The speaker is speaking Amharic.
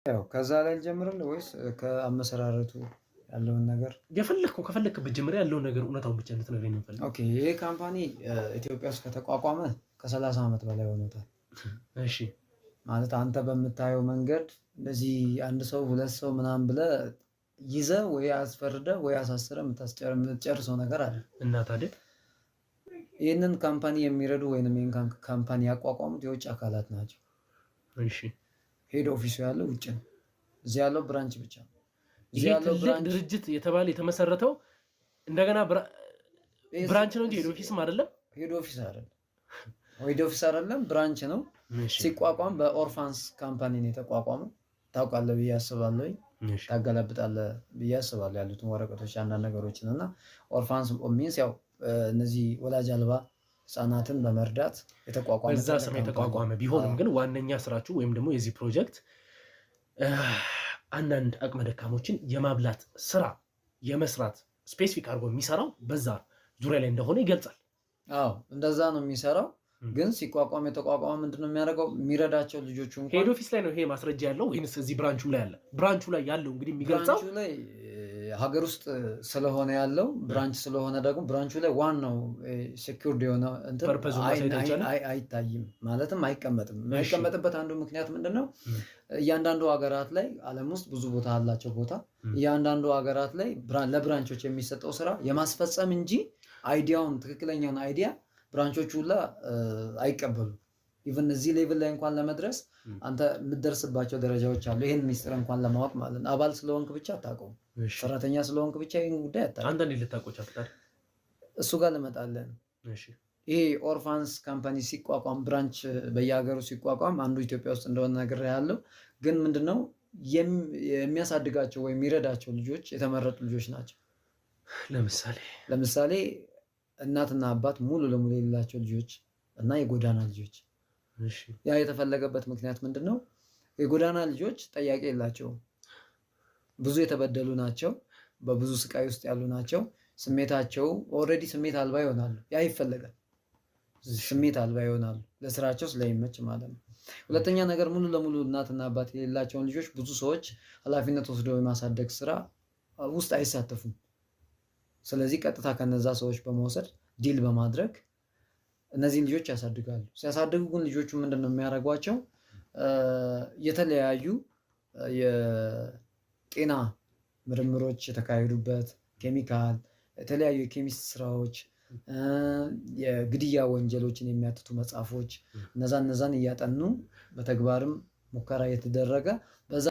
ያው ከዛ ላይ ልጀምርልህ ወይስ ከአመሰራረቱ ያለውን ነገር? ከፈለክ ብትጀምር ያለውን ነገር እውነታውን ብቻ እንድትነግረኝ ነው የምፈልገው። ኦኬ፣ ይሄ ካምፓኒ ኢትዮጵያ ውስጥ ከተቋቋመ ከ30 ዓመት በላይ ሆኖታል። እሺ፣ ማለት አንተ በምታየው መንገድ እንደዚህ አንድ ሰው ሁለት ሰው ምናምን ብለህ ይዘህ ወይ አስፈርደህ ወይ አሳስረህ የምትጨርሰው ነገር አለ እና ታዲያ ይህንን ካምፓኒ የሚረዱ ወይንም ይህን ካምፓኒ ያቋቋሙት የውጭ አካላት ናቸው። እሺ፣ ሄድ ኦፊሱ ያለው ውጭ ነው። እዚህ ያለው ብራንች ብቻ ነው። ይሄ ትልቅ ድርጅት የተባለ የተመሰረተው እንደገና ብራንች ነው እንጂ ሄድ ኦፊስም አይደለም። ሄድ ኦፊስ አይደለም፣ ብራንች ነው። ሲቋቋም በኦርፋንስ ካምፓኒ ነው የተቋቋመው። ታውቃለህ ብዬ አስባለሁ። ታገላብጣለህ ብዬ አስባለሁ ያሉትን ወረቀቶች አንዳንድ ነገሮችን እና ኦርፋንስ ሚንስ ያው እነዚህ ወላጅ አልባ ህጻናትን በመርዳት የተቋቋመ በዛ ስም የተቋቋመ ቢሆንም ግን ዋነኛ ስራችሁ ወይም ደግሞ የዚህ ፕሮጀክት አንዳንድ አቅመ ደካሞችን የማብላት ስራ የመስራት ስፔሲፊክ አድርጎ የሚሰራው በዛ ዙሪያ ላይ እንደሆነ ይገልጻል። አዎ እንደዛ ነው የሚሰራው። ግን ሲቋቋም የተቋቋመ ምንድነው የሚያደርገው? የሚረዳቸው ልጆቹ እንኳን ሄድ ኦፊስ ላይ ነው ይሄ ማስረጃ ያለው ወይንስ እዚህ ብራንቹ ላይ ያለ? ብራንቹ ላይ ያለው እንግዲህ የሚገልጸው ብራንቹ ላይ ሀገር ውስጥ ስለሆነ ያለው ብራንች ስለሆነ ደግሞ ብራንቹ ላይ ዋናው ሴኩርድ የሆነ አይታይም፣ ማለትም አይቀመጥም። የማይቀመጥበት አንዱ ምክንያት ምንድነው? እያንዳንዱ ሀገራት ላይ ዓለም ውስጥ ብዙ ቦታ አላቸው ቦታ እያንዳንዱ ሀገራት ላይ ለብራንቾች የሚሰጠው ስራ የማስፈጸም እንጂ አይዲያውን ትክክለኛውን አይዲያ ብራንቾቹ ሁላ አይቀበሉም። ኢቨን እዚህ ሌቭል ላይ እንኳን ለመድረስ አንተ የምትደርስባቸው ደረጃዎች አሉ። ይሄን ሚስጥር እንኳን ለማወቅ ማለት ነው። አባል ስለሆንክ ብቻ አታውቀውም። ሰራተኛ ስለሆንክ ብቻ ይሄን ጉዳይ አታውቅም። አንዳንዴ ልታውቀው ይችላል። እሱ ጋር ልመጣለን። ይሄ ኦርፋንስ ካምፓኒ ሲቋቋም ብራንች በየሀገሩ ሲቋቋም አንዱ ኢትዮጵያ ውስጥ እንደሆነ ነገር ያለው ግን ምንድነው የሚያሳድጋቸው ወይም የሚረዳቸው ልጆች የተመረጡ ልጆች ናቸው። ለምሳሌ እናትና አባት ሙሉ ለሙሉ የሌላቸው ልጆች እና የጎዳና ልጆች። ያ የተፈለገበት ምክንያት ምንድነው? የጎዳና ልጆች ጠያቂ የላቸውም። ብዙ የተበደሉ ናቸው። በብዙ ስቃይ ውስጥ ያሉ ናቸው። ስሜታቸው ኦልሬዲ ስሜት አልባ ይሆናሉ። ያ ይፈለጋል። ስሜት አልባ ይሆናሉ ለስራቸው ስለሚመች ማለት ነው። ሁለተኛ ነገር ሙሉ ለሙሉ እናትና አባት የሌላቸውን ልጆች ብዙ ሰዎች ኃላፊነት ወስደው የማሳደግ ስራ ውስጥ አይሳተፉም። ስለዚህ ቀጥታ ከነዛ ሰዎች በመውሰድ ዲል በማድረግ እነዚህን ልጆች ያሳድጋሉ። ሲያሳድጉ ግን ልጆቹ ምንድን ነው የሚያደርጓቸው? የተለያዩ የጤና ምርምሮች የተካሄዱበት ኬሚካል፣ የተለያዩ የኬሚስት ስራዎች፣ የግድያ ወንጀሎችን የሚያትቱ መጽሐፎች እነዛን እያጠኑ በተግባርም ሙከራ የተደረገ በዛ